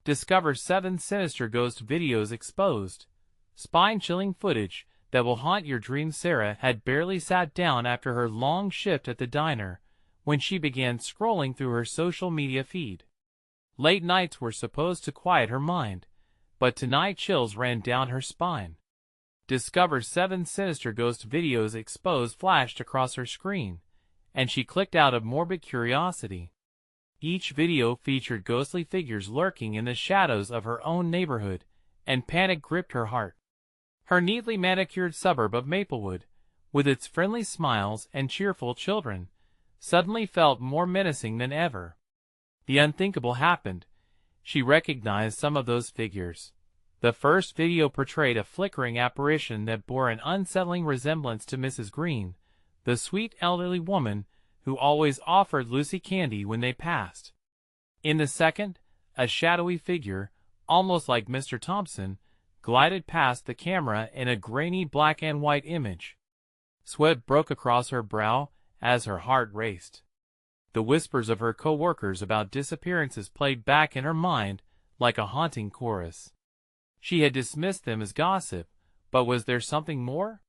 Discover 7 sinister ghost videos exposed. Spine-chilling footage that will haunt your dreams. Sarah had barely sat down after her long shift at the diner when she began scrolling through her social media feed. Late nights were supposed to quiet her mind, but tonight chills ran down her spine. Discover 7 sinister ghost videos exposed flashed across her screen, and she clicked out of morbid curiosity. Each video featured ghostly figures lurking in the shadows of her own neighborhood, and panic gripped her heart. Her neatly manicured suburb of Maplewood, with its friendly smiles and cheerful children, suddenly felt more menacing than ever. The unthinkable happened. She recognized some of those figures. The first video portrayed a flickering apparition that bore an unsettling resemblance to Mrs. Green, the sweet elderly woman who always offered Lucy candy when they passed. In the second, a shadowy figure, almost like Mr. Thompson, glided past the camera in a grainy black and white image. Sweat broke across her brow as her heart raced. The whispers of her co-workers about disappearances played back in her mind like a haunting chorus. She had dismissed them as gossip, but was there something more?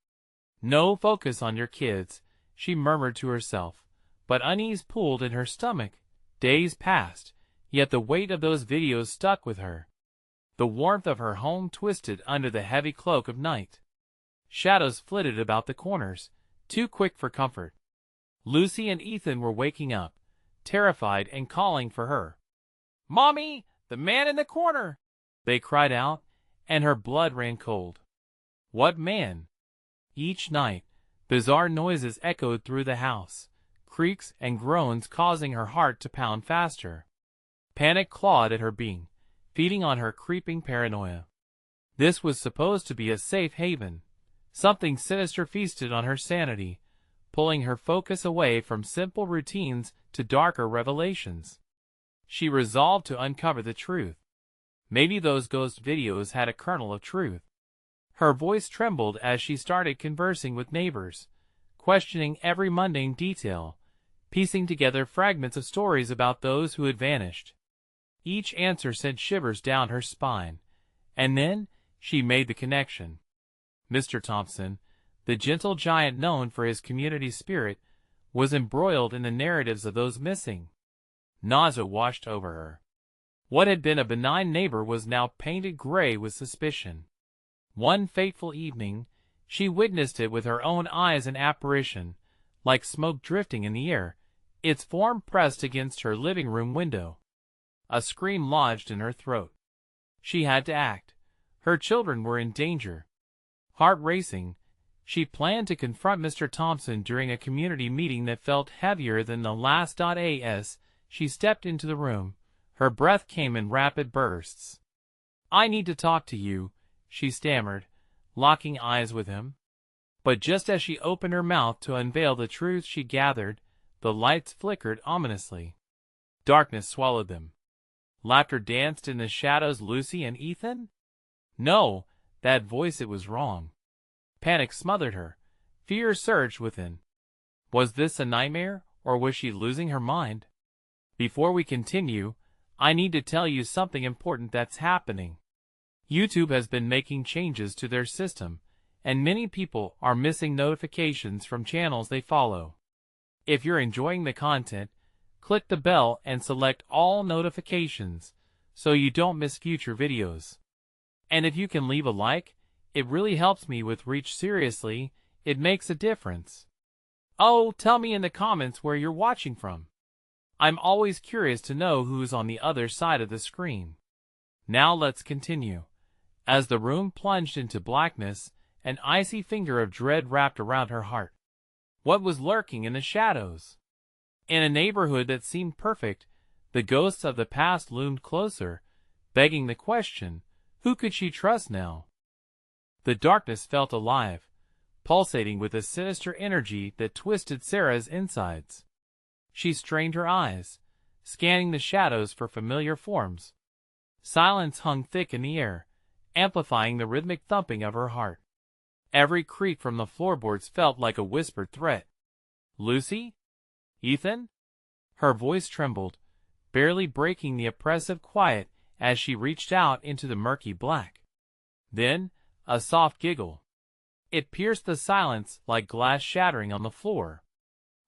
"No, focus on your kids," she murmured to herself, but unease pooled in her stomach. Days passed, yet the weight of those videos stuck with her. The warmth of her home twisted under the heavy cloak of night. Shadows flitted about the corners, too quick for comfort. Lucy and Ethan were waking up, terrified and calling for her. "Mommy, the man in the corner!" they cried out, and her blood ran cold. What man? Each night, bizarre noises echoed through the house, creaks and groans causing her heart to pound faster. Panic clawed at her being, feeding on her creeping paranoia. This was supposed to be a safe haven. Something sinister feasted on her sanity, pulling her focus away from simple routines to darker revelations. She resolved to uncover the truth. Maybe those ghost videos had a kernel of truth. Her voice trembled as she started conversing with neighbors, questioning every mundane detail, piecing together fragments of stories about those who had vanished. Each answer sent shivers down her spine, and then she made the connection. Mr. Thompson, the gentle giant known for his community spirit, was embroiled in the narratives of those missing. Nausea washed over her. What had been a benign neighbor was now painted gray with suspicion. One fateful evening, she witnessed it with her own eyes, an apparition, like smoke drifting in the air, its form pressed against her living room window. A scream lodged in her throat. She had to act. Her children were in danger. Heart racing, she planned to confront Mr. Thompson during a community meeting that felt heavier than the last. As she stepped into the room, her breath came in rapid bursts. "I need to talk to you," she stammered, locking eyes with him. But just as she opened her mouth to unveil the truth she gathered, the lights flickered ominously. Darkness swallowed them. Laughter danced in the shadows. Lucy and Ethan? No, that voice, it was wrong. Panic smothered her. Fear surged within. Was this a nightmare, or was she losing her mind? Before we continue, I need to tell you something important that's happening. YouTube has been making changes to their system, and many people are missing notifications from channels they follow. If you're enjoying the content, click the bell and select all notifications so you don't miss future videos. And if you can leave a like, it really helps me with reach. Seriously, it makes a difference. Oh, tell me in the comments where you're watching from. I'm always curious to know who's on the other side of the screen. Now let's continue. As the room plunged into blackness, an icy finger of dread wrapped around her heart. What was lurking in the shadows? In a neighborhood that seemed perfect, the ghosts of the past loomed closer, begging the question, who could she trust now? The darkness felt alive, pulsating with a sinister energy that twisted Sarah's insides. She strained her eyes, scanning the shadows for familiar forms. Silence hung thick in the air, amplifying the rhythmic thumping of her heart. Every creak from the floorboards felt like a whispered threat. "Lucy? Ethan?" Her voice trembled, barely breaking the oppressive quiet as she reached out into the murky black. Then, a soft giggle. It pierced the silence like glass shattering on the floor.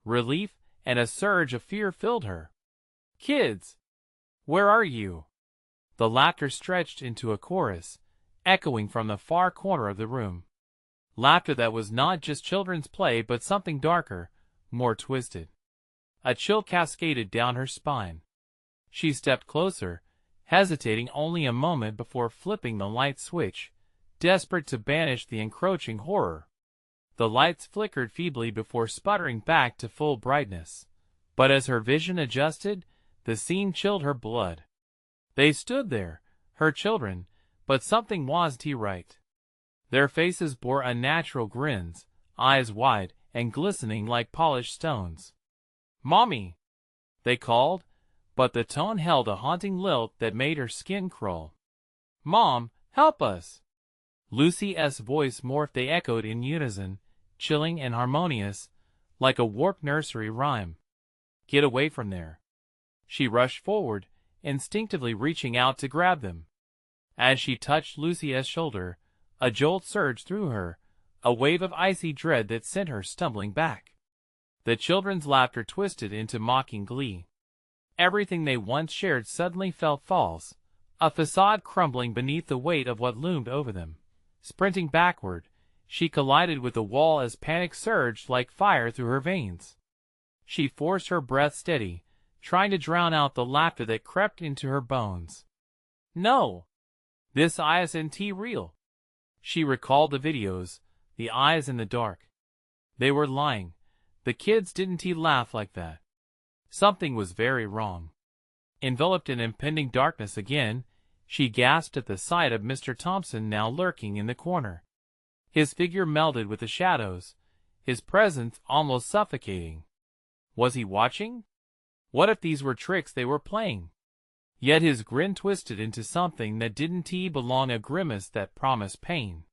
Relief and a surge of fear filled her. "Kids! Where are you?" The laughter stretched into a chorus, echoing from the far corner of the room. Laughter that was not just children's play but something darker, more twisted. A chill cascaded down her spine. She stepped closer, hesitating only a moment before flipping the light switch, desperate to banish the encroaching horror. The lights flickered feebly before sputtering back to full brightness. But as her vision adjusted, the scene chilled her blood. They stood there, her children, but something wasn't right. Their faces bore unnatural grins, eyes wide and glistening like polished stones. "Mommy!" they called, but the tone held a haunting lilt that made her skin crawl. "Mom, help us!" Lucy's voice morphed. They echoed in unison, chilling and harmonious, like a warped nursery rhyme. "Get away from there!" She rushed forward, instinctively reaching out to grab them. As she touched Lucy's shoulder, a jolt surged through her, a wave of icy dread that sent her stumbling back. The children's laughter twisted into mocking glee. Everything they once shared suddenly felt false, a facade crumbling beneath the weight of what loomed over them. Sprinting backward, she collided with the wall as panic surged like fire through her veins. She forced her breath steady, trying to drown out the laughter that crept into her bones. "No! This isn't real." She recalled the videos, the eyes in the dark. They were lying. The kids didn't laugh like that. Something was very wrong. Enveloped in impending darkness again, she gasped at the sight of Mr. Thompson now lurking in the corner. His figure melded with the shadows, his presence almost suffocating. Was he watching? What if these were tricks they were playing? Yet his grin twisted into something that didn't belong, a grimace that promised pain.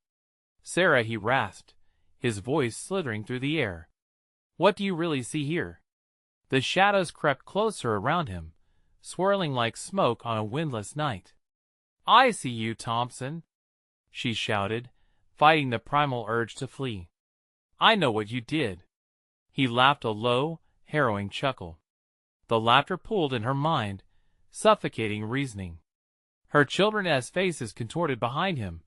"Sarah," he rasped, his voice slithering through the air. "What do you really see here?" The shadows crept closer around him, swirling like smoke on a windless night. "I see you, Thompson," she shouted, fighting the primal urge to flee. "I know what you did." He laughed, a low, harrowing chuckle. The laughter pooled in her mind, suffocating reasoning. Her children's faces contorted behind him,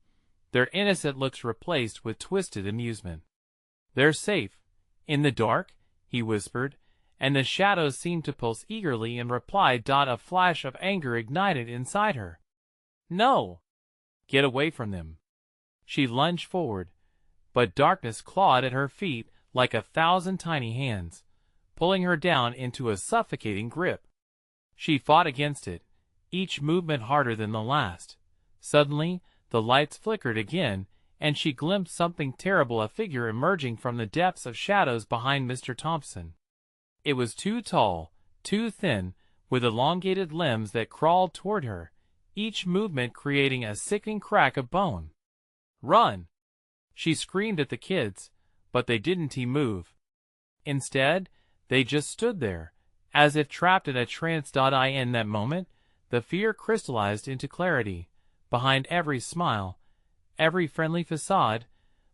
their innocent looks replaced with twisted amusement. "They're safe. In the dark," he whispered, and the shadows seemed to pulse eagerly in reply. A flash of anger ignited inside her. "No! Get away from them!" She lunged forward, but darkness clawed at her feet like 1,000 tiny hands, pulling her down into a suffocating grip. She fought against it, each movement harder than the last. Suddenly, the lights flickered again, and she glimpsed something terrible, a figure emerging from the depths of shadows behind Mr. Thompson. It was too tall, too thin, with elongated limbs that crawled toward her, each movement creating a sickening crack of bone. "Run!" She screamed at the kids, but they didn't move. Instead, they just stood there, as if trapped in a trance. In that moment, the fear crystallized into clarity. Behind every smile, every friendly facade,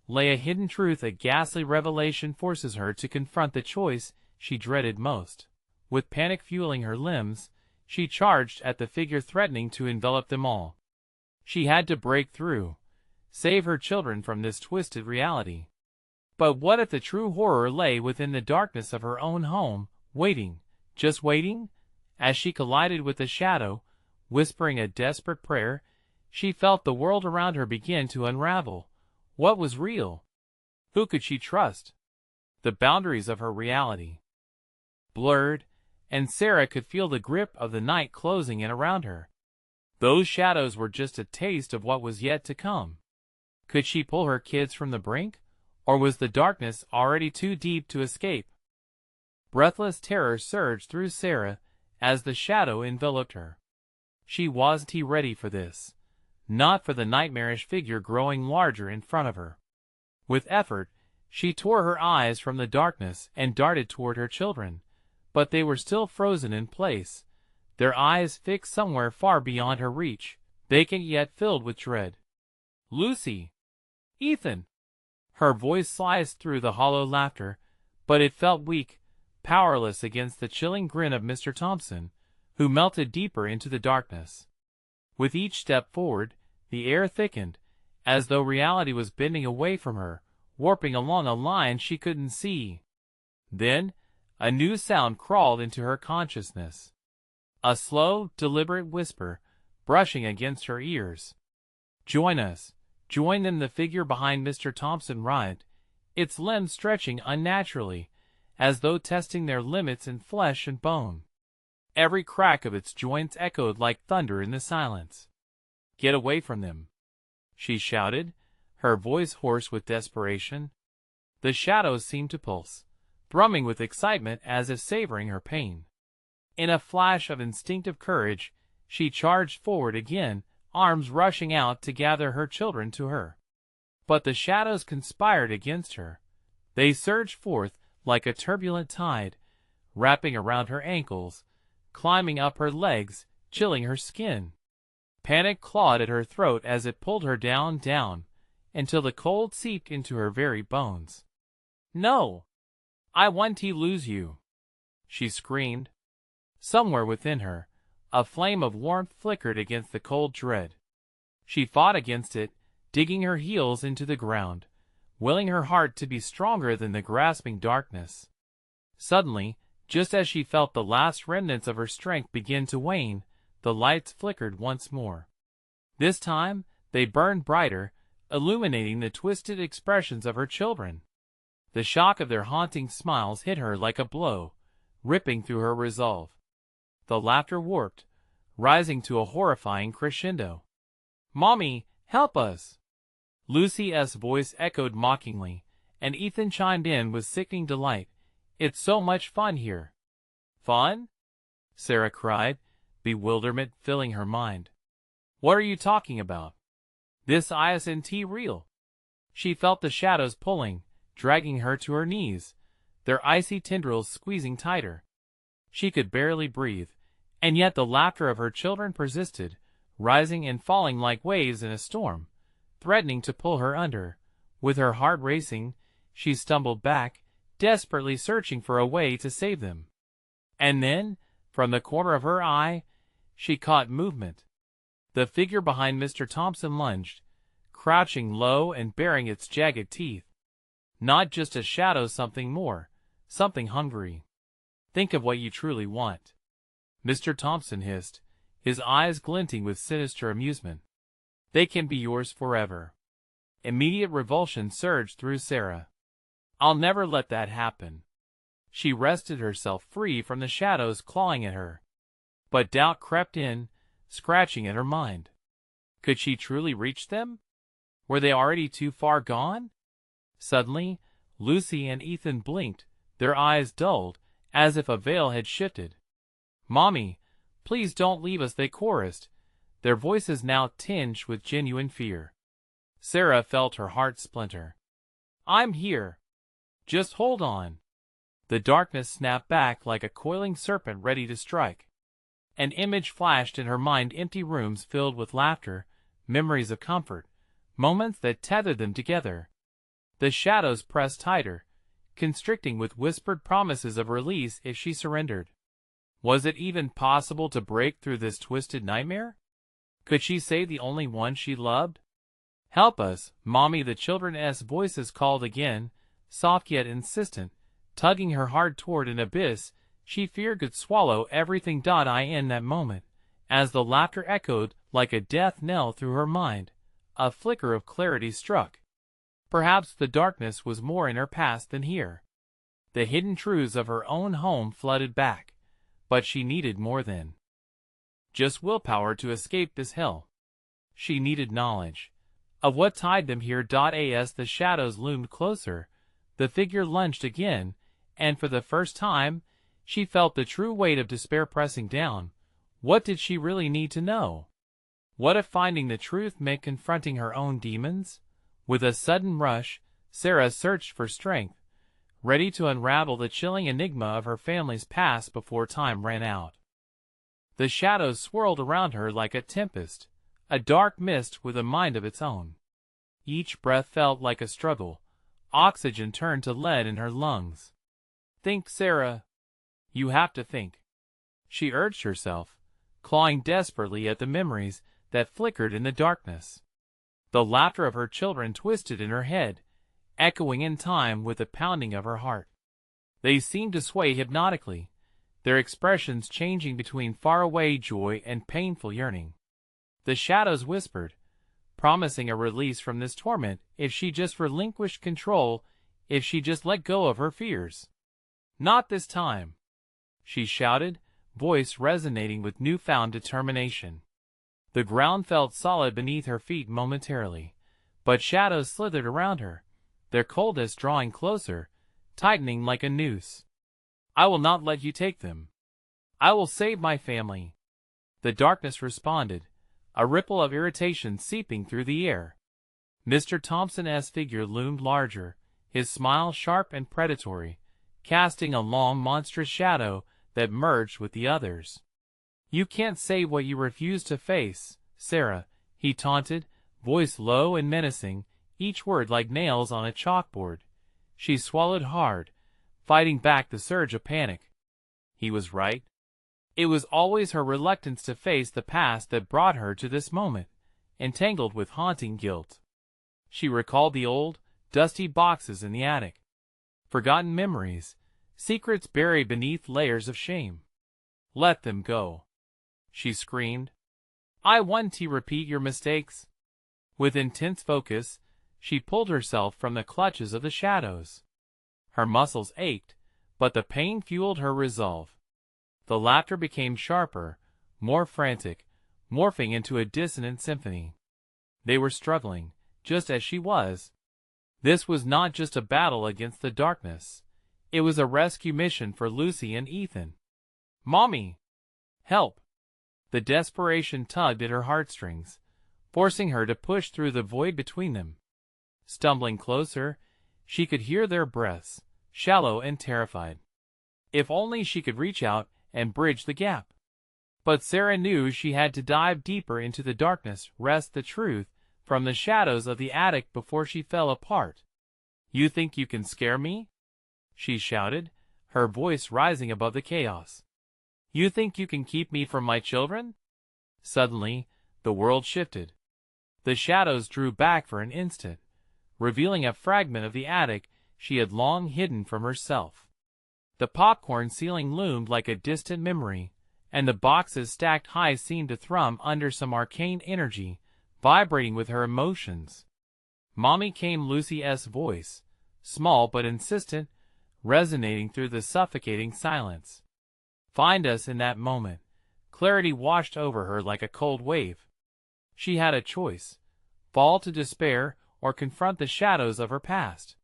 lay a hidden truth. A ghastly revelation forces her to confront the choice she dreaded most. With panic fueling her limbs, she charged at the figure, threatening to envelop them all. She had to break through, save her children from this twisted reality. But what if the true horror lay within the darkness of her own home, waiting, just waiting? As she collided with the shadow, whispering a desperate prayer, she felt the world around her begin to unravel. What was real? Who could she trust? The boundaries of her reality blurred, and Sarah could feel the grip of the night closing in around her. Those shadows were just a taste of what was yet to come. Could she pull her kids from the brink, or was the darkness already too deep to escape? Breathless terror surged through Sarah as the shadow enveloped her. She wasn't ready for this, not for the nightmarish figure growing larger in front of her. With effort, she tore her eyes from the darkness and darted toward her children, but they were still frozen in place, their eyes fixed somewhere far beyond her reach, vacant yet filled with dread. "Lucy! Ethan!" Her voice sliced through the hollow laughter, but it felt weak, powerless against the chilling grin of Mr. Thompson, who melted deeper into the darkness. With each step forward, the air thickened, as though reality was bending away from her, warping along a line she couldn't see. Then, a new sound crawled into her consciousness. A slow, deliberate whisper, brushing against her ears. "Join us. Join them." The figure behind Mr. Thompson writhed, its limbs stretching unnaturally, as though testing their limits in flesh and bone. Every crack of its joints echoed like thunder in the silence. "Get away from them," she shouted, her voice hoarse with desperation. The shadows seemed to pulse, thrumming with excitement as if savoring her pain. In a flash of instinctive courage, she charged forward again, arms rushing out to gather her children to her. But the shadows conspired against her. They surged forth like a turbulent tide, wrapping around her ankles, climbing up her legs, chilling her skin. Panic clawed at her throat as it pulled her down, until the cold seeped into her very bones. "No! I want to lose you!" she screamed. Somewhere within her, a flame of warmth flickered against the cold dread. She fought against it, digging her heels into the ground, willing her heart to be stronger than the grasping darkness. Suddenly, just as she felt the last remnants of her strength begin to wane, the lights flickered once more. This time, they burned brighter, illuminating the twisted expressions of her children. The shock of their haunting smiles hit her like a blow, ripping through her resolve. The laughter warped, rising to a horrifying crescendo. "Mommy, help us!" Lucy's voice echoed mockingly, and Ethan chimed in with sickening delight. "It's so much fun here." "Fun?" Sarah cried, bewilderment filling her mind. "What are you talking about? This isn't real." She felt the shadows pulling, dragging her to her knees, their icy tendrils squeezing tighter. She could barely breathe, and yet the laughter of her children persisted, rising and falling like waves in a storm, threatening to pull her under. With her heart racing, she stumbled back, desperately searching for a way to save them. And then, from the corner of her eye, she caught movement. The figure behind Mr. Thompson lunged, crouching low and baring its jagged teeth. Not just a shadow, something more, something hungry. "Think of what you truly want," Mr. Thompson hissed, his eyes glinting with sinister amusement. "They can be yours forever." Immediate revulsion surged through Sarah. "I'll never let that happen." She wrested herself free from the shadows clawing at her. But doubt crept in, scratching at her mind. Could she truly reach them? Were they already too far gone? Suddenly, Lucy and Ethan blinked, their eyes dulled, as if a veil had shifted. "Mommy, please don't leave us," they chorused, their voices now tinged with genuine fear. Sarah felt her heart splinter. "I'm here. Just hold on." The darkness snapped back like a coiling serpent ready to strike. An image flashed in her mind, empty rooms filled with laughter, memories of comfort, moments that tethered them together. The shadows pressed tighter, constricting with whispered promises of release if she surrendered. Was it even possible to break through this twisted nightmare? Could she save the only one she loved? "Help us, Mommy!" the children's voices called again, soft yet insistent, tugging her hard toward an abyss she feared could swallow everything. In that moment, as the laughter echoed like a death knell through her mind, a flicker of clarity struck. Perhaps the darkness was more in her past than here. The hidden truths of her own home flooded back, but she needed more than just willpower to escape this hell. She needed knowledge of what tied them here. As the shadows loomed closer, the figure lunged again, and for the first time, she felt the true weight of despair pressing down. What did she really need to know? What if finding the truth meant confronting her own demons? With a sudden rush, Sarah searched for strength, ready to unravel the chilling enigma of her family's past before time ran out. The shadows swirled around her like a tempest, a dark mist with a mind of its own. Each breath felt like a struggle. Oxygen turned to lead in her lungs. "Think, Sarah. You have to think," she urged herself, clawing desperately at the memories that flickered in the darkness. The laughter of her children twisted in her head, echoing in time with the pounding of her heart. They seemed to sway hypnotically, their expressions changing between faraway joy and painful yearning. The shadows whispered, promising a release from this torment if she just relinquished control, if she just let go of her fears. "Not this time," she shouted, voice resonating with newfound determination. The ground felt solid beneath her feet momentarily, but shadows slithered around her, their coldness drawing closer, tightening like a noose. "I will not let you take them. I will save my family." The darkness responded, a ripple of irritation seeping through the air. Mr. Thompson's figure loomed larger, his smile sharp and predatory, casting a long, monstrous shadow that merged with the others. "You can't say what you refuse to face, Sarah," he taunted, voice low and menacing, each word like nails on a chalkboard. She swallowed hard, fighting back the surge of panic. He was right. It was always her reluctance to face the past that brought her to this moment, entangled with haunting guilt. She recalled the old, dusty boxes in the attic. Forgotten memories, secrets buried beneath layers of shame. "Let them go," she screamed. "I want to repeat your mistakes." With intense focus, she pulled herself from the clutches of the shadows. Her muscles ached, but the pain fueled her resolve. The laughter became sharper, more frantic, morphing into a dissonant symphony. They were struggling, just as she was. This was not just a battle against the darkness. It was a rescue mission for Lucy and Ethan. "Mommy! Help!" The desperation tugged at her heartstrings, forcing her to push through the void between them. Stumbling closer, she could hear their breaths, shallow and terrified. If only she could reach out and bridge the gap. But Sarah knew she had to dive deeper into the darkness, wrest the truth from the shadows of the attic before she fell apart. "You think you can scare me?" she shouted, her voice rising above the chaos. "You think you can keep me from my children?" Suddenly, the world shifted. The shadows drew back for an instant, revealing a fragment of the attic she had long hidden from herself. The popcorn ceiling loomed like a distant memory, and the boxes stacked high seemed to thrum under some arcane energy, vibrating with her emotions. "Mommy," came Lucy's voice, small but insistent, resonating through the suffocating silence. "Find us." In that moment, clarity washed over her like a cold wave. She had a choice: fall to despair or confront the shadows of her past.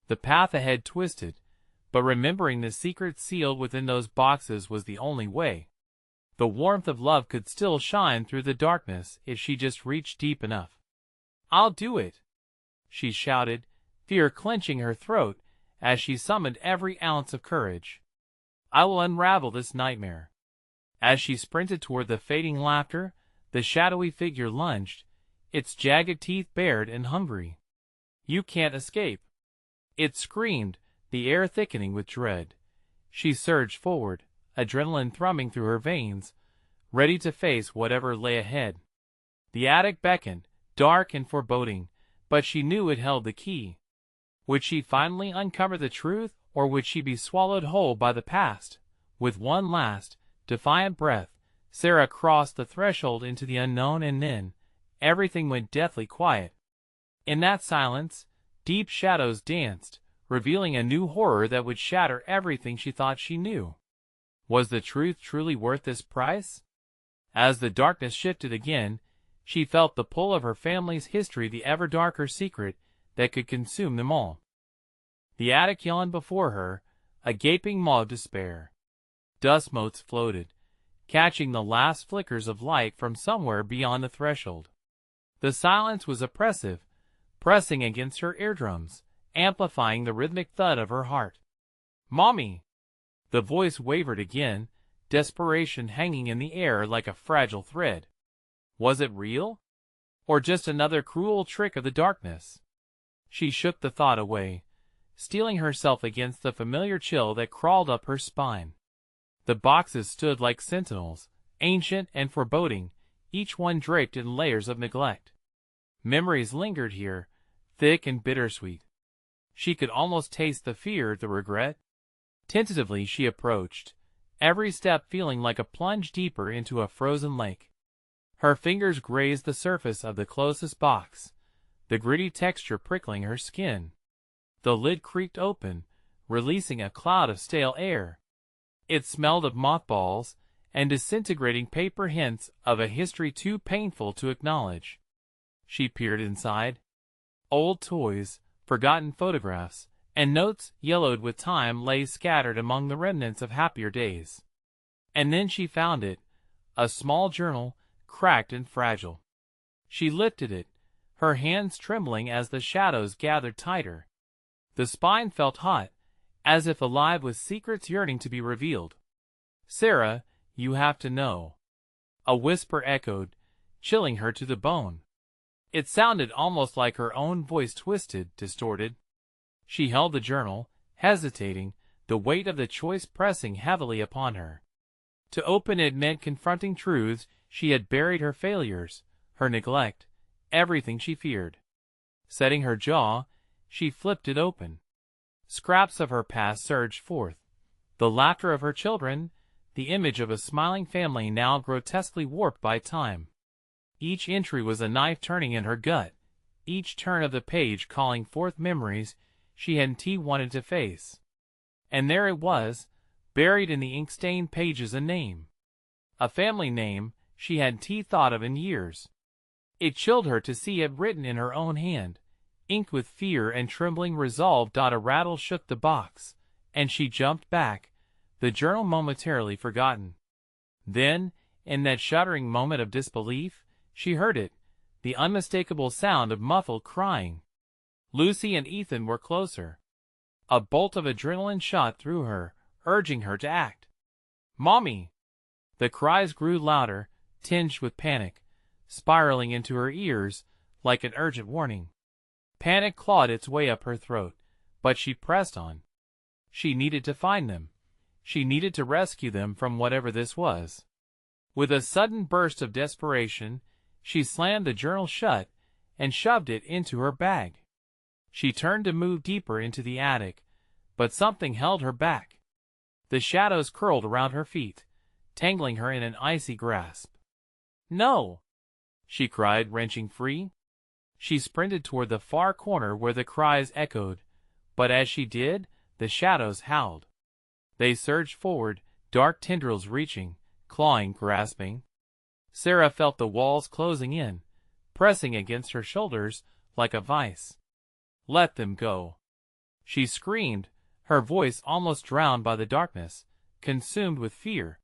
The path ahead twisted, but remembering the secret sealed within those boxes was the only way. The warmth of love could still shine through the darkness if she just reached deep enough. "I'll do it," she shouted, fear clenching her throat as she summoned every ounce of courage. "I will unravel this nightmare." As she sprinted toward the fading laughter, the shadowy figure lunged, its jagged teeth bared and hungry. "You can't escape," it screamed, the air thickening with dread. She surged forward, adrenaline thrumming through her veins, ready to face whatever lay ahead. The attic beckoned, dark and foreboding, but she knew it held the key. Would she finally uncover the truth, or would she be swallowed whole by the past? With one last, defiant breath, Sarah crossed the threshold into the unknown, and then everything went deathly quiet. In that silence, deep shadows danced, revealing a new horror that would shatter everything she thought she knew. Was the truth truly worth this price? As the darkness shifted again, she felt the pull of her family's history, the ever darker secret that could consume them all. The attic yawned before her, a gaping maw of despair. Dust motes floated, catching the last flickers of light from somewhere beyond the threshold. The silence was oppressive, pressing against her eardrums, amplifying the rhythmic thud of her heart. "Mommy!" The voice wavered again, desperation hanging in the air like a fragile thread. Was it real? Or just another cruel trick of the darkness? She shook the thought away, steeling herself against the familiar chill that crawled up her spine. The boxes stood like sentinels, ancient and foreboding, each one draped in layers of neglect. Memories lingered here, thick and bittersweet. She could almost taste the fear, the regret. Tentatively she approached, every step feeling like a plunge deeper into a frozen lake. Her fingers grazed the surface of the closest box, the gritty texture prickling her skin. The lid creaked open, releasing a cloud of stale air. It smelled of mothballs and disintegrating paper, hints of a history too painful to acknowledge. She peered inside. Old toys, forgotten photographs, and notes yellowed with time lay scattered among the remnants of happier days. And then she found it, a small journal, cracked and fragile. She lifted it, her hands trembling as the shadows gathered tighter. The spine felt hot, as if alive with secrets yearning to be revealed. "Sarah, you have to know." A whisper echoed, chilling her to the bone. It sounded almost like her own voice, twisted, distorted. She held the journal, hesitating, the weight of the choice pressing heavily upon her. To open it meant confronting truths she had buried, her failures, her neglect, everything she feared. Setting her jaw, she flipped it open. Scraps of her past surged forth. The laughter of her children, the image of a smiling family now grotesquely warped by time. Each entry was a knife turning in her gut, each turn of the page calling forth memories she hadn't wanted to face. And there it was, buried in the ink-stained pages, a name. A family name she hadn't thought of in years. It chilled her to see it written in her own hand, inked with fear and trembling resolve. A rattle shook the box, and she jumped back, the journal momentarily forgotten. Then, in that shuddering moment of disbelief, she heard it, the unmistakable sound of muffled crying. Lucy and Ethan were closer. A bolt of adrenaline shot through her, urging her to act. "Mommy!" The cries grew louder, tinged with panic, spiraling into her ears like an urgent warning. Panic clawed its way up her throat, but she pressed on. She needed to find them. She needed to rescue them from whatever this was. With a sudden burst of desperation, she slammed the journal shut and shoved it into her bag. She turned to move deeper into the attic, but something held her back. The shadows curled around her feet, tangling her in an icy grasp. "No!" she cried, wrenching free. She sprinted toward the far corner where the cries echoed, but as she did, the shadows howled. They surged forward, dark tendrils reaching, clawing, grasping. Sarah felt the walls closing in, pressing against her shoulders like a vice. "Let them go!" she screamed, her voice almost drowned by the darkness, consumed with fear.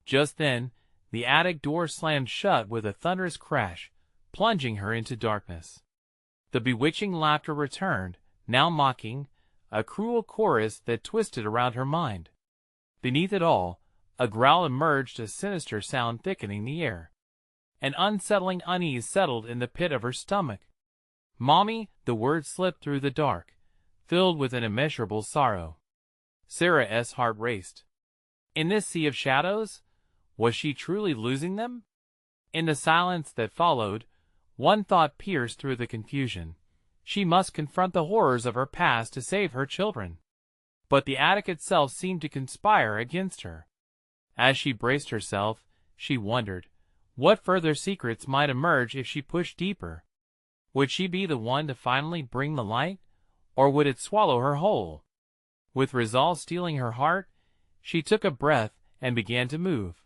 Just then, the attic door slammed shut with a thunderous crash, plunging her into darkness. The bewitching laughter returned, now mocking, a cruel chorus that twisted around her mind. Beneath it all, a growl emerged, a sinister sound thickening the air. An unsettling unease settled in the pit of her stomach. "Mommy!" The words slipped through the dark, filled with an immeasurable sorrow. Sarah's heart raced. In this sea of shadows, was she truly losing them? In the silence that followed, one thought pierced through the confusion. She must confront the horrors of her past to save her children. But the attic itself seemed to conspire against her. As she braced herself, she wondered, what further secrets might emerge if she pushed deeper? Would she be the one to finally bring the light, or would it swallow her whole? With resolve steeling her heart, she took a breath and began to move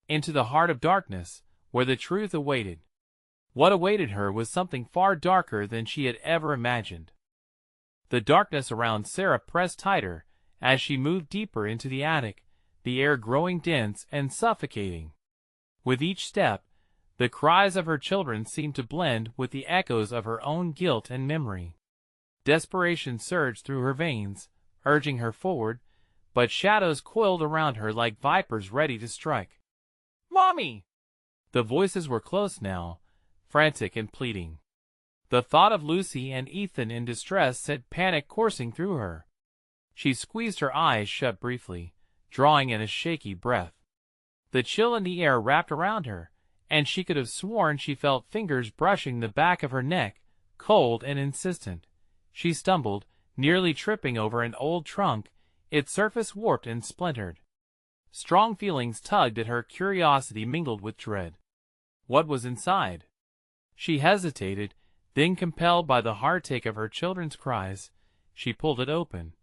into the heart of darkness, where the truth awaited. What awaited her was something far darker than she had ever imagined. The darkness around Sarah pressed tighter as she moved deeper into the attic, the air growing dense and suffocating. With each step, the cries of her children seemed to blend with the echoes of her own guilt and memory. Desperation surged through her veins, urging her forward, but shadows coiled around her like vipers ready to strike. "Mommy!" The voices were close now, frantic and pleading. The thought of Lucy and Ethan in distress sent panic coursing through her. She squeezed her eyes shut briefly, drawing in a shaky breath. The chill in the air wrapped around her, and she could have sworn she felt fingers brushing the back of her neck, cold and insistent. She stumbled, nearly tripping over an old trunk, its surface warped and splintered. Strong feelings tugged at her, curiosity mingled with dread. What was inside? She hesitated, then, compelled by the heartache of her children's cries, she pulled it open.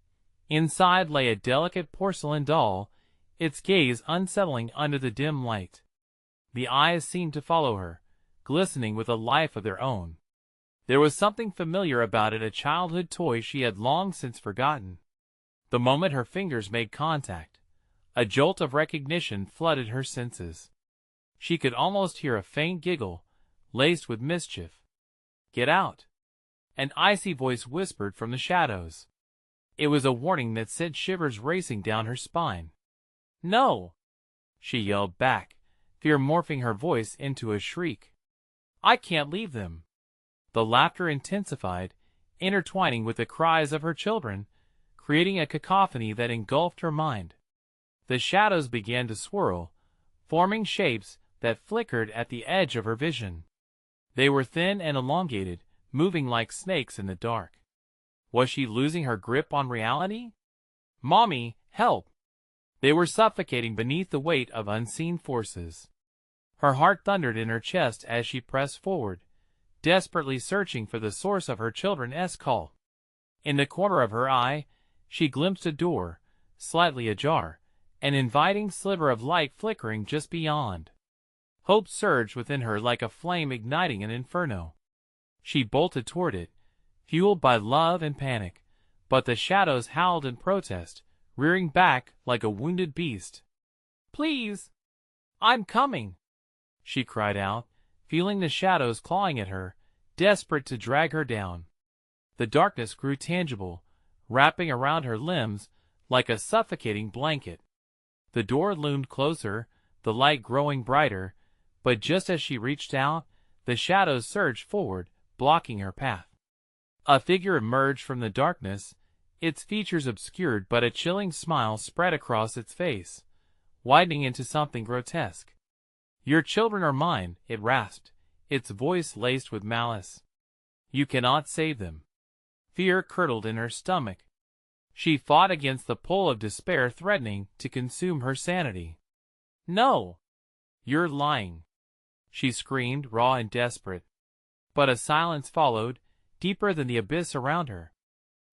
Inside lay a delicate porcelain doll, its gaze unsettling under the dim light. The eyes seemed to follow her, glistening with a life of their own. There was something familiar about it, a childhood toy she had long since forgotten. The moment her fingers made contact, a jolt of recognition flooded her senses. She could almost hear a faint giggle, laced with mischief. "Get out!" An icy voice whispered from the shadows. It was a warning that sent shivers racing down her spine. "No!" she yelled back, fear morphing her voice into a shriek. "I can't leave them." The laughter intensified, intertwining with the cries of her children, creating a cacophony that engulfed her mind. The shadows began to swirl, forming shapes that flickered at the edge of her vision. They were thin and elongated, moving like snakes in the dark. Was she losing her grip on reality? "Mommy, help!" They were suffocating beneath the weight of unseen forces. Her heart thundered in her chest as she pressed forward, desperately searching for the source of her children's call. In the corner of her eye, she glimpsed a door, slightly ajar, an inviting sliver of light flickering just beyond. Hope surged within her like a flame igniting an inferno. She bolted toward it, fueled by love and panic, but the shadows howled in protest, rearing back like a wounded beast. "Please! I'm coming!" she cried out, feeling the shadows clawing at her, desperate to drag her down. The darkness grew tangible, wrapping around her limbs like a suffocating blanket. The door loomed closer, the light growing brighter, but just as she reached out, the shadows surged forward, blocking her path. A figure emerged from the darkness, its features obscured, but a chilling smile spread across its face, widening into something grotesque. "Your children are mine," it rasped, its voice laced with malice. "You cannot save them." Fear curdled in her stomach. She fought against the pull of despair threatening to consume her sanity. "No! You're lying!" she screamed, raw and desperate. But a silence followed, deeper than the abyss around her.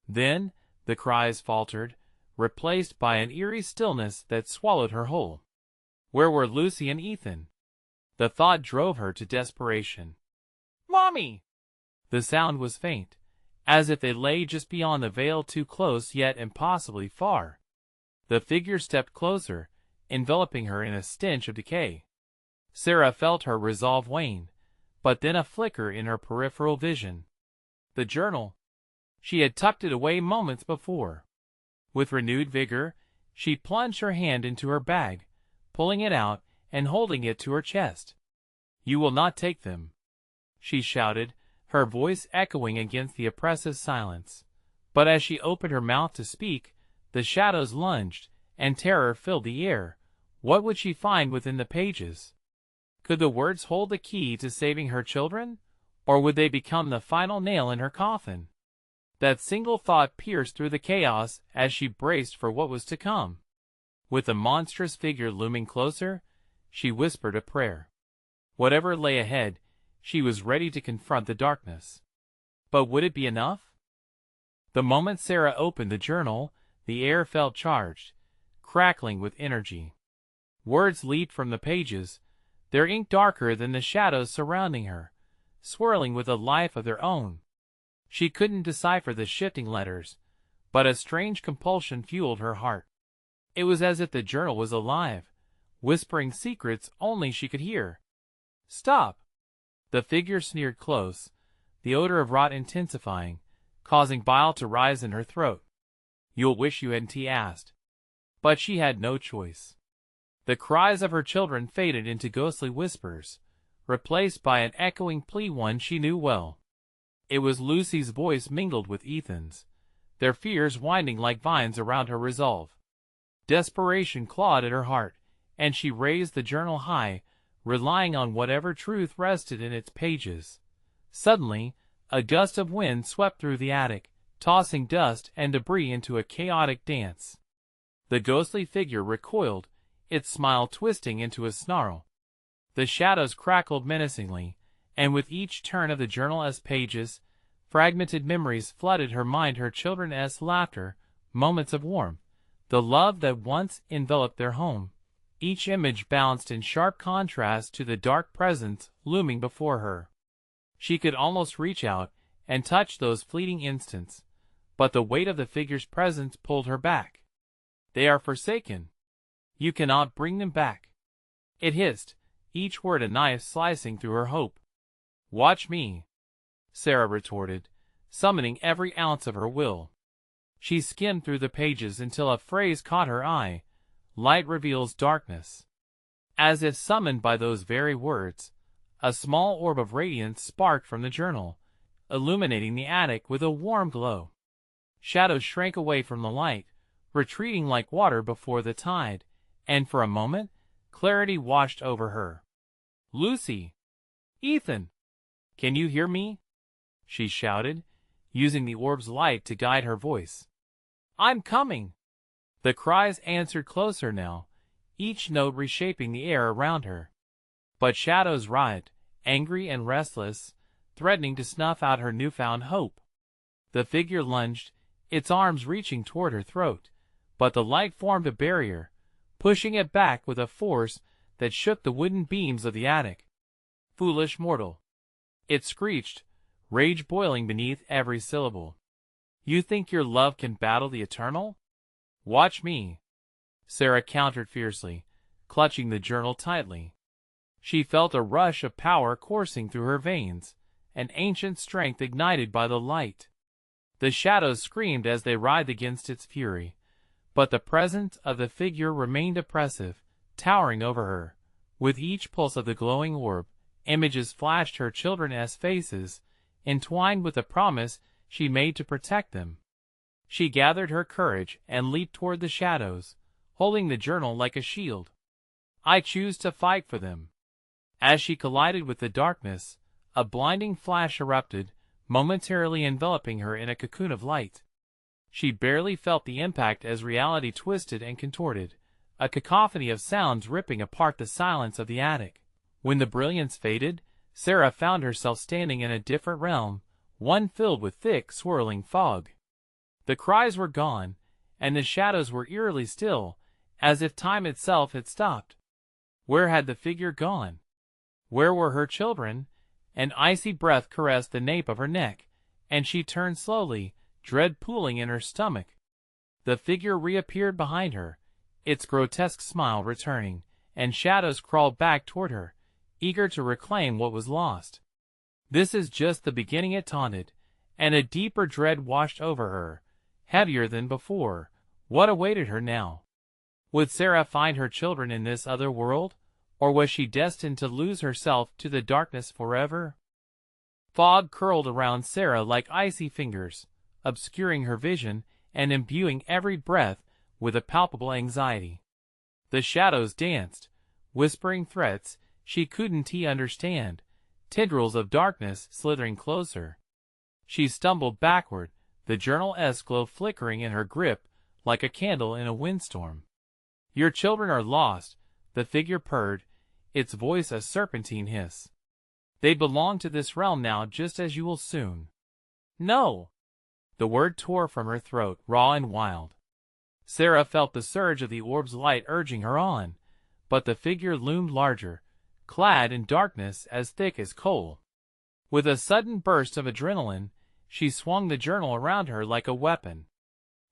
Then the cries faltered, replaced by an eerie stillness that swallowed her whole. Where were Lucy and Ethan? The thought drove her to desperation. "Mommy!" The sound was faint, as if they lay just beyond the veil, too close yet impossibly far. The figure stepped closer, enveloping her in a stench of decay. Sarah felt her resolve wane, but then a flicker in her peripheral vision. The journal. She had tucked it away moments before. With renewed vigor, she plunged her hand into her bag, pulling it out and holding it to her chest. "You will not take them," she shouted, her voice echoing against the oppressive silence. But as she opened her mouth to speak, the shadows lunged, and terror filled the air. What would she find within the pages? Could the words hold the key to saving her children, or would they become the final nail in her coffin? That single thought pierced through the chaos as she braced for what was to come. With the monstrous figure looming closer, she whispered a prayer. Whatever lay ahead, she was ready to confront the darkness. But would it be enough? The moment Sarah opened the journal, the air felt charged, crackling with energy. Words leaped from the pages, their ink darker than the shadows surrounding her, swirling with a life of their own. She couldn't decipher the shifting letters, but a strange compulsion fueled her heart. It was as if the journal was alive, whispering secrets only she could hear. "Stop!" The figure sneered close, the odor of rot intensifying, causing bile to rise in her throat. "You'll wish you hadn't," he asked. But she had no choice. The cries of her children faded into ghostly whispers, replaced by an echoing plea one she knew well. It was Lucy's voice mingled with Ethan's, their fears winding like vines around her resolve. Desperation clawed at her heart, and she raised the journal high, relying on whatever truth rested in its pages. Suddenly, a gust of wind swept through the attic, tossing dust and debris into a chaotic dance. The ghostly figure recoiled, its smile twisting into a snarl. The shadows crackled menacingly, and with each turn of the journal's pages, fragmented memories flooded her mind, her children's laughter, moments of warmth, the love that once enveloped their home. Each image balanced in sharp contrast to the dark presence looming before her. She could almost reach out and touch those fleeting instants, but the weight of the figure's presence pulled her back. "They are forsaken. You cannot bring them back," it hissed, each word a knife slicing through her hope. "Watch me," Sarah retorted, summoning every ounce of her will. She skimmed through the pages until a phrase caught her eye: "Light reveals darkness." As if summoned by those very words, a small orb of radiance sparked from the journal, illuminating the attic with a warm glow. Shadows shrank away from the light, retreating like water before the tide, and for a moment, clarity washed over her. "Lucy! Ethan! Can you hear me?" she shouted, using the orb's light to guide her voice. "I'm coming!" The cries answered closer now, each note reshaping the air around her. But shadows writhed, angry and restless, threatening to snuff out her newfound hope. The figure lunged, its arms reaching toward her throat, but the light formed a barrier, pushing it back with a force that shook the wooden beams of the attic. "Foolish mortal!" it screeched, rage boiling beneath every syllable. "You think your love can battle the eternal? Watch me!" Sarah countered fiercely, clutching the journal tightly. She felt a rush of power coursing through her veins, an ancient strength ignited by the light. The shadows screamed as they writhed against its fury, but the presence of the figure remained oppressive, towering over her. With each pulse of the glowing orb, images flashed her children's faces, entwined with the promise she made to protect them. She gathered her courage and leaped toward the shadows, holding the journal like a shield. "I choose to fight for them." As she collided with the darkness, a blinding flash erupted, momentarily enveloping her in a cocoon of light. She barely felt the impact as reality twisted and contorted, a cacophony of sounds ripping apart the silence of the attic. When the brilliance faded, Sarah found herself standing in a different realm, one filled with thick, swirling fog. The cries were gone, and the shadows were eerily still, as if time itself had stopped. Where had the figure gone? Where were her children? An icy breath caressed the nape of her neck, and she turned slowly, dread pooling in her stomach. The figure reappeared behind her, its grotesque smile returning, and shadows crawled back toward her, eager to reclaim what was lost. "This is just the beginning," it taunted, and a deeper dread washed over her, heavier than before. What awaited her now? Would Sarah find her children in this other world, or was she destined to lose herself to the darkness forever? Fog curled around Sarah like icy fingers, obscuring her vision and imbuing every breath with a palpable anxiety. The shadows danced, whispering threats she couldn't understand, tendrils of darkness slithering closer. She stumbled backward, the journal's glow flickering in her grip like a candle in a windstorm. "Your children are lost," the figure purred, its voice a serpentine hiss. "They belong to this realm now, just as you will soon." "No!" The word tore from her throat, raw and wild. Sarah felt the surge of the orb's light urging her on, but the figure loomed larger, clad in darkness as thick as coal. With a sudden burst of adrenaline, she swung the journal around her like a weapon.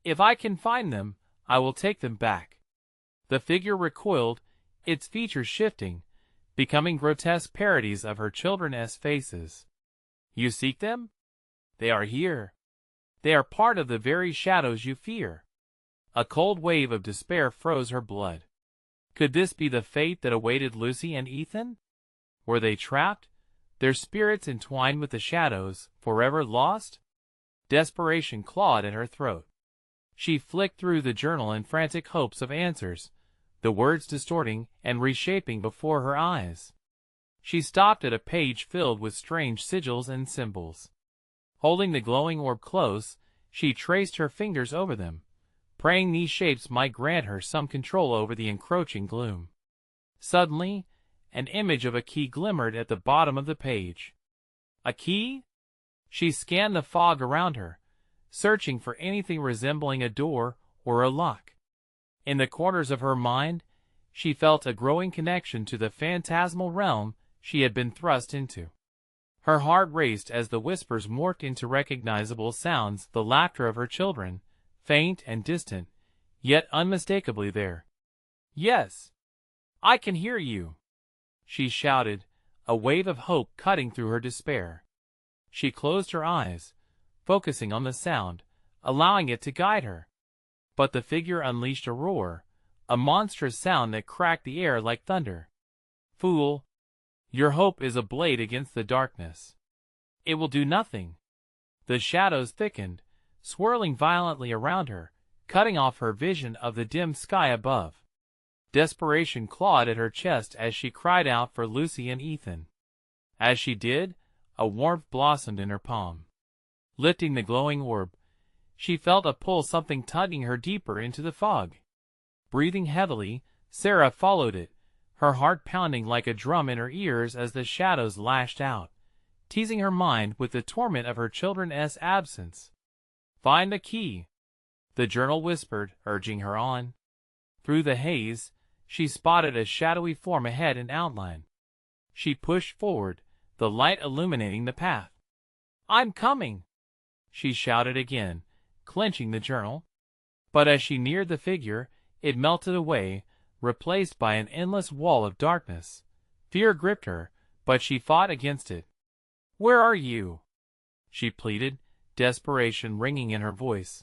"If I can find them, I will take them back." The figure recoiled, its features shifting, becoming grotesque parodies of her children's faces. "You seek them? They are here. They are part of the very shadows you fear." A cold wave of despair froze her blood. Could this be the fate that awaited Lucy and Ethan? Were they trapped, their spirits entwined with the shadows, forever lost? Desperation clawed at her throat. She flicked through the journal in frantic hopes of answers, the words distorting and reshaping before her eyes. She stopped at a page filled with strange sigils and symbols. Holding the glowing orb close, she traced her fingers over them, praying these shapes might grant her some control over the encroaching gloom. Suddenly, an image of a key glimmered at the bottom of the page. A key? She scanned the fog around her, searching for anything resembling a door or a lock. In the corners of her mind, she felt a growing connection to the phantasmal realm she had been thrust into. Her heart raced as the whispers morphed into recognizable sounds, the laughter of her children, faint and distant, yet unmistakably there. "Yes, I can hear you," she shouted, a wave of hope cutting through her despair. She closed her eyes, focusing on the sound, allowing it to guide her. But the figure unleashed a roar, a monstrous sound that cracked the air like thunder. "Fool! Your hope is a blade against the darkness. It will do nothing." The shadows thickened, swirling violently around her, cutting off her vision of the dim sky above. Desperation clawed at her chest as she cried out for Lucy and Ethan. As she did, a warmth blossomed in her palm. Lifting the glowing orb, she felt a pull, something tugging her deeper into the fog. Breathing heavily, Sarah followed it, her heart pounding like a drum in her ears as the shadows lashed out, teasing her mind with the torment of her children's absence. "Find the key," the journal whispered, urging her on. Through the haze, she spotted a shadowy form ahead in outline. She pushed forward, the light illuminating the path. "I'm coming," she shouted again, clenching the journal. But as she neared the figure, it melted away, replaced by an endless wall of darkness. Fear gripped her, but she fought against it. "Where are you?" she pleaded, desperation ringing in her voice.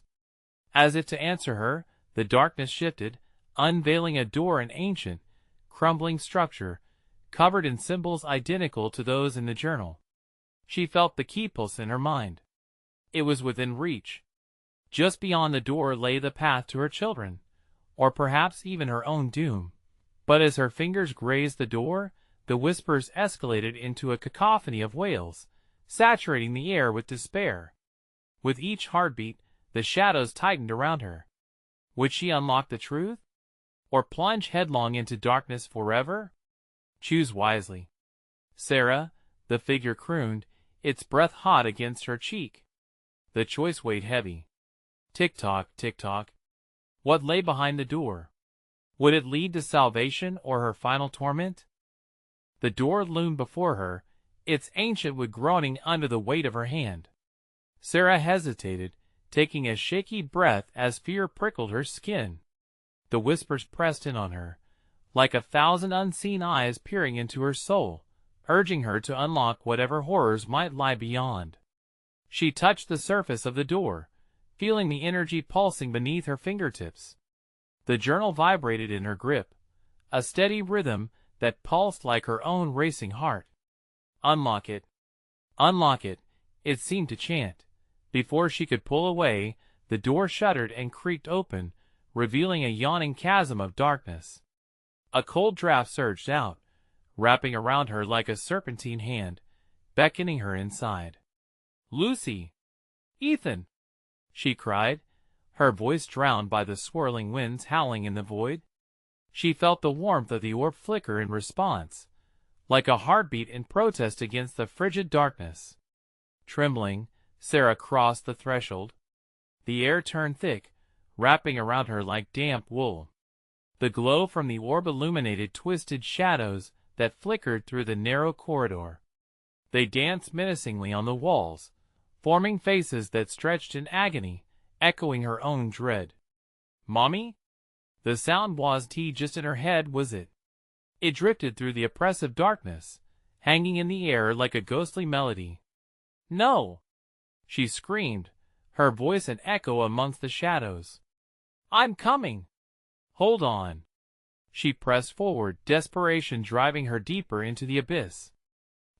As if to answer her, the darkness shifted, unveiling a door, an ancient, crumbling structure, covered in symbols identical to those in the journal. She felt the key pulse in her mind. It was within reach. Just beyond the door lay the path to her children, or perhaps even her own doom. But as her fingers grazed the door, the whispers escalated into a cacophony of wails, saturating the air with despair. With each heartbeat, the shadows tightened around her. Would she unlock the truth? Or plunge headlong into darkness forever? Choose wisely. "Sarah," the figure crooned, its breath hot against her cheek. The choice weighed heavy. Tick-tock, tick-tock. What lay behind the door? Would it lead to salvation or her final torment? The door loomed before her, its ancient wood groaning under the weight of her hand. Sarah hesitated, taking a shaky breath as fear prickled her skin. The whispers pressed in on her, like 1,000 unseen eyes peering into her soul, urging her to unlock whatever horrors might lie beyond. She touched the surface of the door, feeling the energy pulsing beneath her fingertips. The journal vibrated in her grip, a steady rhythm that pulsed like her own racing heart. "Unlock it. Unlock it," it seemed to chant. Before she could pull away, the door shuddered and creaked open, revealing a yawning chasm of darkness. A cold draft surged out, wrapping around her like a serpentine hand, beckoning her inside. "Lucy! Ethan!" she cried, her voice drowned by the swirling winds howling in the void. She felt the warmth of the orb flicker in response, like a heartbeat in protest against the frigid darkness. Trembling, Sarah crossed the threshold. The air turned thick, wrapping around her like damp wool. The glow from the orb illuminated twisted shadows that flickered through the narrow corridor. They danced menacingly on the walls, forming faces that stretched in agony, echoing her own dread. "Mommy?" The sound wasn't just in her head, was it? It drifted through the oppressive darkness, hanging in the air like a ghostly melody. "No!" she screamed, her voice an echo amongst the shadows. I'm coming! Hold on! She pressed forward, desperation driving her deeper into the abyss.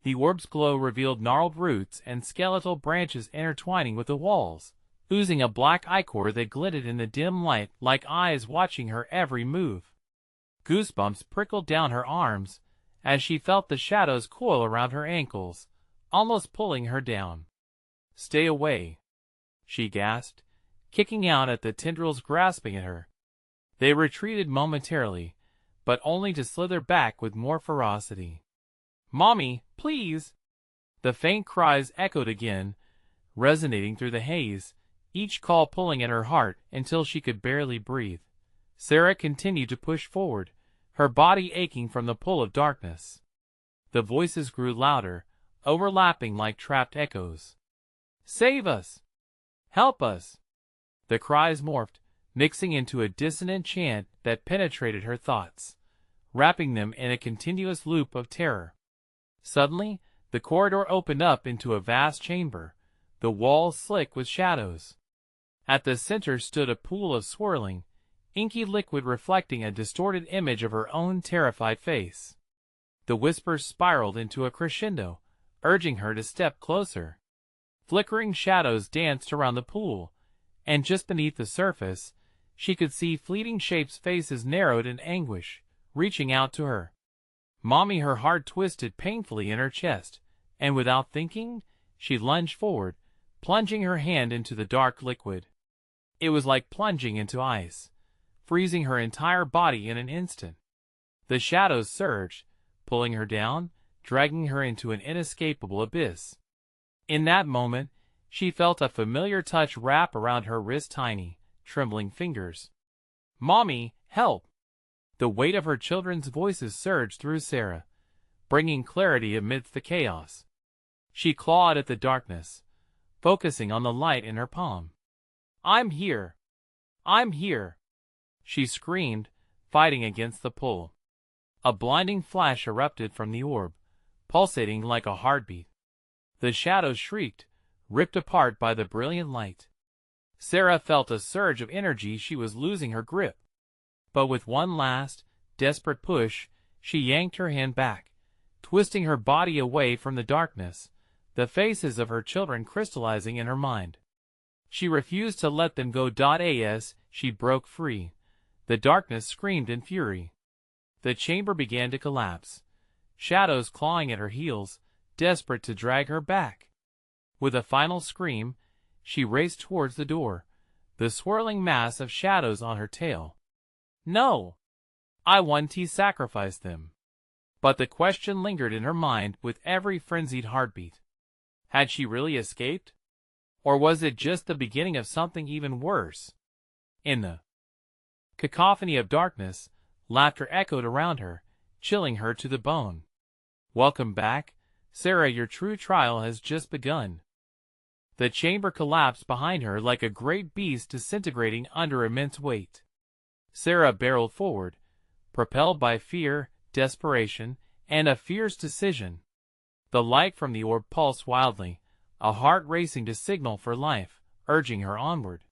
The orb's glow revealed gnarled roots and skeletal branches intertwining with the walls, oozing a black ichor that glittered in the dim light like eyes watching her every move. Goosebumps prickled down her arms as she felt the shadows coil around her ankles, almost pulling her down. "Stay away," she gasped, kicking out at the tendrils grasping at her. They retreated momentarily, but only to slither back with more ferocity. "Mommy, please!" The faint cries echoed again, resonating through the haze, each call pulling at her heart until she could barely breathe. Sarah continued to push forward, her body aching from the pull of darkness. The voices grew louder, overlapping like trapped echoes. "Save us! Help us!" The cries morphed, mixing into a dissonant chant that penetrated her thoughts, wrapping them in a continuous loop of terror. Suddenly, the corridor opened up into a vast chamber, the walls slick with shadows. At the center stood a pool of swirling, inky liquid reflecting a distorted image of her own terrified face. The whispers spiraled into a crescendo, urging her to step closer. Flickering shadows danced around the pool, and just beneath the surface, she could see fleeting shapes' faces narrowed in anguish, reaching out to her. "Mommy!" Her heart twisted painfully in her chest, and without thinking, she lunged forward, plunging her hand into the dark liquid. It was like plunging into ice, freezing her entire body in an instant. The shadows surged, pulling her down, dragging her into an inescapable abyss. In that moment, she felt a familiar touch wrap around her wrist, tiny, trembling fingers. "Mommy, help!" The weight of her children's voices surged through Sarah, bringing clarity amidst the chaos. She clawed at the darkness, focusing on the light in her palm. "I'm here! I'm here!" she screamed, fighting against the pull. A blinding flash erupted from the orb, pulsating like a heartbeat. The shadows shrieked, ripped apart by the brilliant light. Sarah felt a surge of energy. She was losing her grip. But with one last, desperate push, she yanked her hand back, twisting her body away from the darkness, the faces of her children crystallizing in her mind. She refused to let them go. As she broke free, the darkness screamed in fury. The chamber began to collapse, shadows clawing at her heels, desperate to drag her back. With a final scream, she raced towards the door, the swirling mass of shadows on her tail. No! I wouldn't sacrifice them. But the question lingered in her mind with every frenzied heartbeat. Had she really escaped? Or was it just the beginning of something even worse? In the cacophony of darkness, laughter echoed around her, chilling her to the bone. "Welcome back, Sarah. Your true trial has just begun." The chamber collapsed behind her like a great beast disintegrating under immense weight. Sarah barreled forward, propelled by fear, desperation, and a fierce decision. The light from the orb pulsed wildly, a heart racing to signal for life, urging her onward.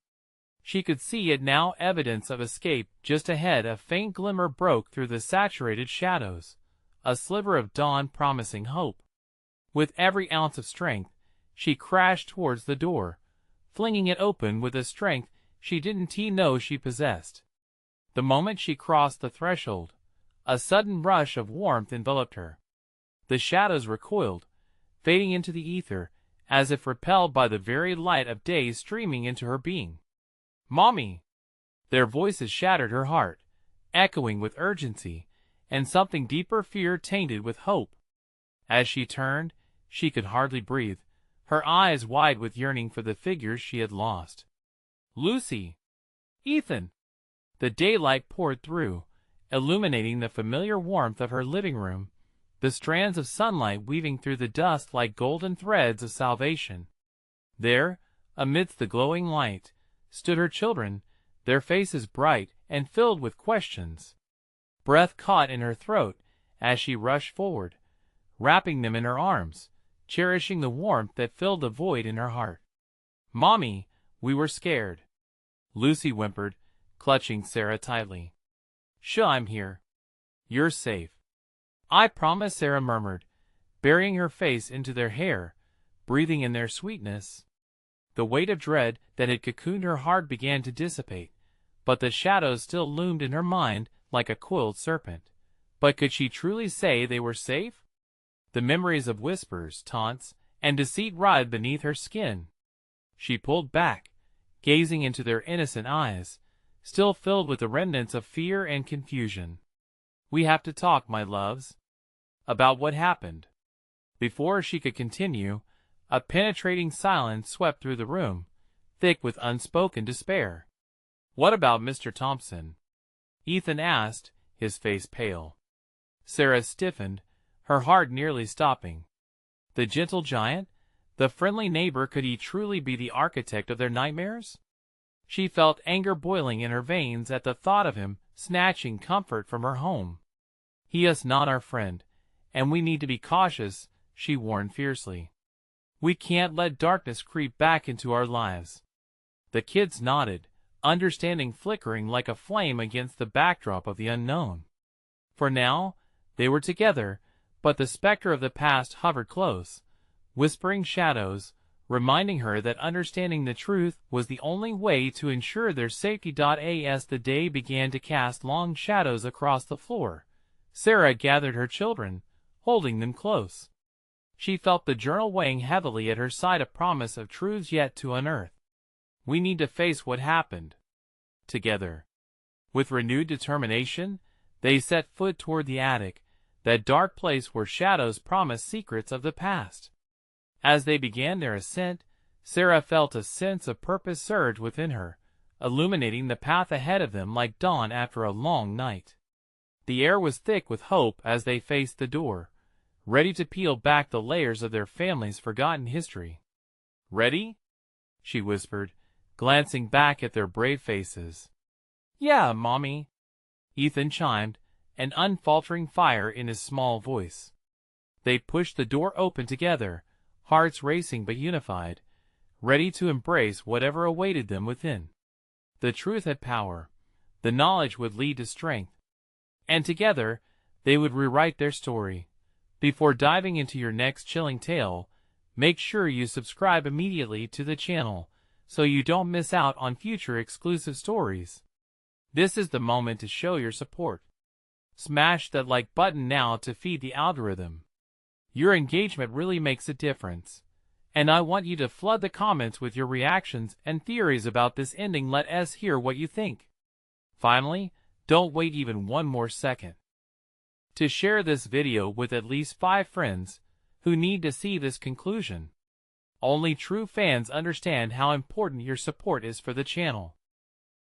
She could see it now, evidence of escape just ahead. A faint glimmer broke through the saturated shadows, a sliver of dawn promising hope. With every ounce of strength, she crashed towards the door, flinging it open with a strength she didn't know she possessed. The moment she crossed the threshold, a sudden rush of warmth enveloped her. The shadows recoiled, fading into the ether, as if repelled by the very light of day streaming into her being. "Mommy!" Their voices shattered her heart, echoing with urgency, and something deeper, fear tainted with hope. As she turned, she could hardly breathe, her eyes wide with yearning for the figures she had lost. "Lucy! Ethan!" The daylight poured through, illuminating the familiar warmth of her living room, the strands of sunlight weaving through the dust like golden threads of salvation. There, amidst the glowing light, stood her children, their faces bright and filled with questions. Breath caught in her throat as she rushed forward, wrapping them in her arms, cherishing the warmth that filled the void in her heart. "Mommy, we were scared," Lucy whimpered, clutching Sarah tightly. "Sure, I'm here. You're safe. I promise," Sarah murmured, burying her face into their hair, breathing in their sweetness. The weight of dread that had cocooned her heart began to dissipate, but the shadows still loomed in her mind like a coiled serpent. But could she truly say they were safe? The memories of whispers, taunts, and deceit writhed beneath her skin. She pulled back, gazing into their innocent eyes, still filled with the remnants of fear and confusion. "We have to talk, my loves. About what happened." Before she could continue, a penetrating silence swept through the room, thick with unspoken despair. "What about Mr. Thompson?" Ethan asked, his face pale. Sarah stiffened, her heart nearly stopping. The gentle giant, the friendly neighbor, could he truly be the architect of their nightmares? She felt anger boiling in her veins at the thought of him snatching comfort from her home. "He is not our friend, and we need to be cautious," she warned fiercely. "We can't let darkness creep back into our lives." The kids nodded, understanding flickering like a flame against the backdrop of the unknown. For now, they were together, but the specter of the past hovered close, whispering shadows, reminding her that understanding the truth was the only way to ensure their safety. As the day began to cast long shadows across the floor, Sarah gathered her children, holding them close. She felt the journal weighing heavily at her side, a promise of truths yet to unearth. "We need to face what happened." Together, with renewed determination, they set foot toward the attic, that dark place where shadows promised secrets of the past. As they began their ascent, Sarah felt a sense of purpose surge within her, illuminating the path ahead of them like dawn after a long night. The air was thick with hope as they faced the door, ready to peel back the layers of their family's forgotten history. "Ready?" she whispered, glancing back at their brave faces. "Yeah, Mommy," Ethan chimed, an unfaltering fire in his small voice. They pushed the door open together, hearts racing but unified, ready to embrace whatever awaited them within. The truth had power. The knowledge would lead to strength. And together, they would rewrite their story. Before diving into your next chilling tale, make sure you subscribe immediately to the channel so you don't miss out on future exclusive stories. This is the moment to show your support. Smash that like button now to feed the algorithm. Your engagement really makes a difference. And I want you to flood the comments with your reactions and theories about this ending. Let us hear what you think. Finally, don't wait even one more second to share this video with at least 5 friends who need to see this conclusion. Only true fans understand how important your support is for the channel.